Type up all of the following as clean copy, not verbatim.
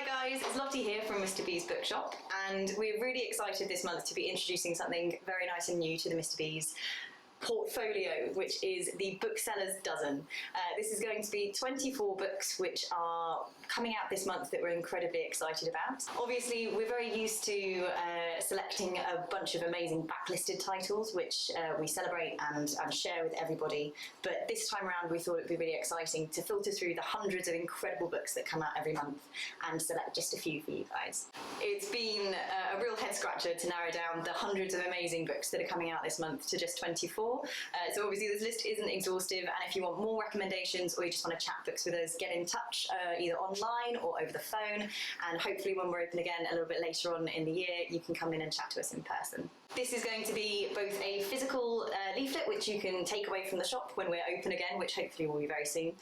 Hi guys, it's Lottie here from Mr. B's Bookshop, and we're really excited this month to be introducing something very nice and new to the Mr. B's portfolio, which is the Booksellers Dozen. This is going to be 24 books which are coming out this month that we're incredibly excited about. Obviously, we're very used to selecting a bunch of amazing backlisted titles which we celebrate and share with everybody, but this time around we thought it would be really exciting to filter through the hundreds of incredible books that come out every month and select just a few for you guys. It's been a real head scratcher to narrow down the hundreds of amazing books that are coming out this month to just 24. So obviously this list isn't exhaustive, and if you want more recommendations or you just want to chat books with us, get in touch either online or over the phone, and hopefully when we're open again a little bit later on in the year you can come in and chat to us in person. This is going to be both a physical leaflet which you can take away from the shop when we're open again, which hopefully will be very soon.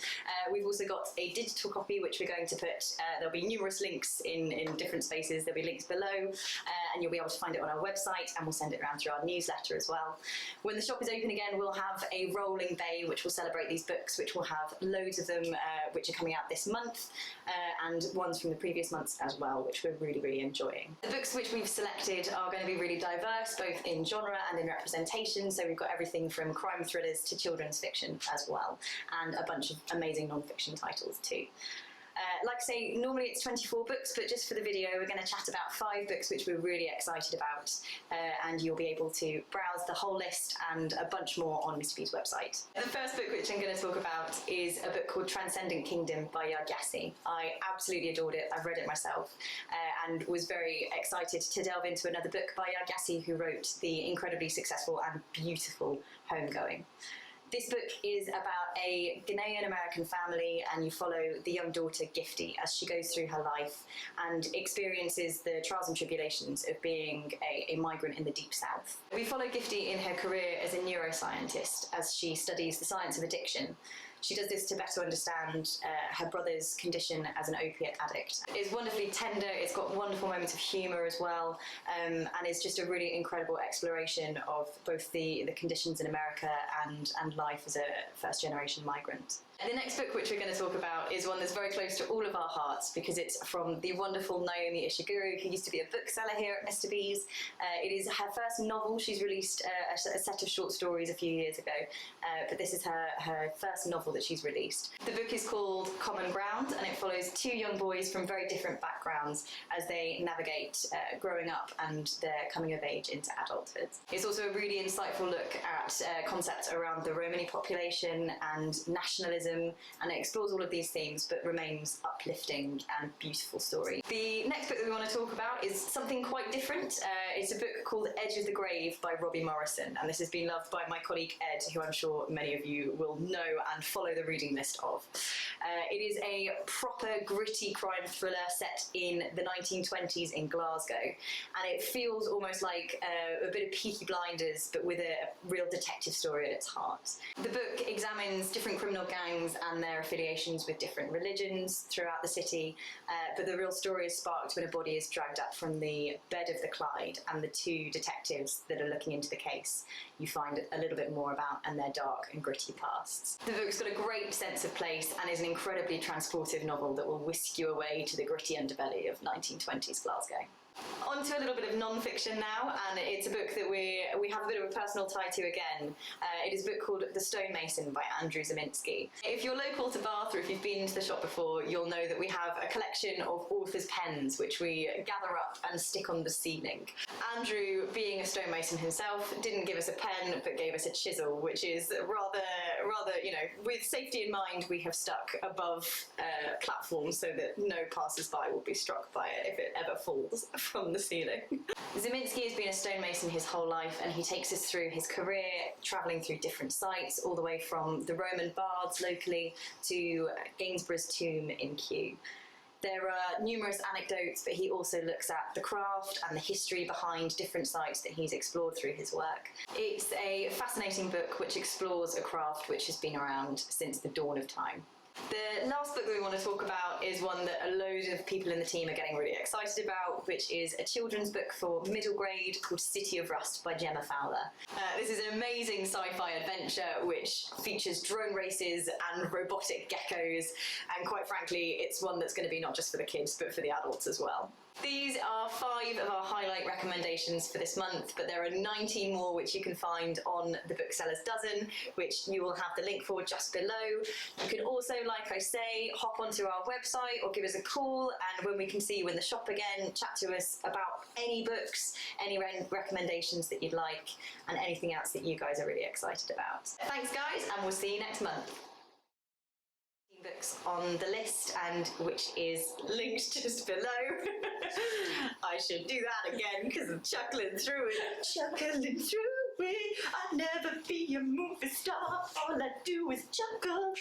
We've also got a digital copy which we're going to put, there'll be numerous links in different spaces, there'll be links below, and you'll be able to find it on our website, and we'll send it around through our newsletter as well. When the shop is open again, we'll have a rolling bay which will celebrate these books, which will have loads of them which are coming out this month, and ones from the previous months as well, which we're really enjoying. The books which we've selected are going to be really diverse, both in genre and in representation, so we've got everything from crime thrillers to children's fiction as well, and a bunch of amazing non-fiction titles too. Like I say, normally it's 24 books, but just for the video we're going to chat about 5 books which we're really excited about, and you'll be able to browse the whole list and a bunch more on Mr. B's website. The first book which I'm going to talk about is a book called Transcendent Kingdom by Yassi. I absolutely adored it, I've read it myself, and was very excited to delve into another book by Yassi, who wrote the incredibly successful and beautiful Homegoing. This book is about a Ghanaian-American family, and you follow the young daughter Gifty as she goes through her life and experiences the trials and tribulations of being a migrant in the Deep South. We follow Gifty in her career as a neuroscientist as she studies the science of addiction. She does this to better understand her brother's condition as an opiate addict. It's wonderfully tender, it's got wonderful moments of humour as well, and it's just a really incredible exploration of both the conditions in America and life as a first-generation migrant. The next book which we're going to talk about is one that's very close to all of our hearts, because it's from the wonderful Naomi Ishiguro, who used to be a bookseller here at Mr. B's. It is her first novel. She's released a set of short stories a few years ago, but this is her first novel that she's released. The book is called Common Ground, and it follows 2 young boys from very different backgrounds as they navigate growing up and their coming of age into adulthood. It's also a really insightful look at concepts around the Romani population and nationalism, and it explores all of these themes but remains uplifting and beautiful story. The next book that we want to talk about is something quite different. It's a book called Edge of the Grave by Robbie Morrison, and this has been loved by my colleague Ed, who I'm sure many of you will know and follow the reading list of. It is a proper gritty crime thriller set in the 1920s in Glasgow, and it feels almost like a bit of Peaky Blinders but with a real detective story at its heart. The book examines different criminal gangs and their affiliations with different religions throughout the city, but the real story is sparked when a body is dragged up from the bed of the Clyde, and the 2 detectives that are looking into the case you find a little bit more about, and their dark and gritty pasts. The book's got a great sense of place and is an incredibly transportive novel that will whisk you away to the gritty underbelly of 1920s Glasgow. On to a little bit of non-fiction now, and it's a book that we have a bit of a personal tie to again. It is a book called The Stonemason by Andrew Zaminsky. If you're local to Bath, or if you've been to the shop before, you'll know that we have a collection of authors' pens which we gather up and stick on the ceiling. Andrew, being a stonemason himself, didn't give us a pen but gave us a chisel, which is rather, you know, with safety in mind, we have stuck above platforms so that no passers-by will be struck by it if it ever falls from the ceiling. Zaminsky has been a stonemason his whole life, and he takes us through his career, travelling through different sites, all the way from the Roman baths locally to Gainsborough's tomb in Kew. There are numerous anecdotes, but he also looks at the craft and the history behind different sites that he's explored through his work. It's a fascinating book which explores a craft which has been around since the dawn of time. The last book that we want to talk about is one that a load of people in the team are getting really excited about, which is a children's book for middle grade called City of Rust by Gemma Fowler. This is an amazing sci-fi adventure which features drone races and robotic geckos, and quite frankly, it's one that's going to be not just for the kids, but for the adults as well. These are 5 of our highlight recommendations for this month, but there are 19 more which you can find on the Booksellers Dozen, which you will have the link for just below. You can also, like I say, hop onto our website or give us a call, and when we can see you in the shop again, chat to us about any books, any recommendations that you'd like, and anything else that you guys are really excited about. Thanks guys, and we'll see you next month. Books on the list, and which is linked just below. I should do that again because I'm chuckling through it. Chuckling through it. I'll never be a movie star. All I do is chuckle.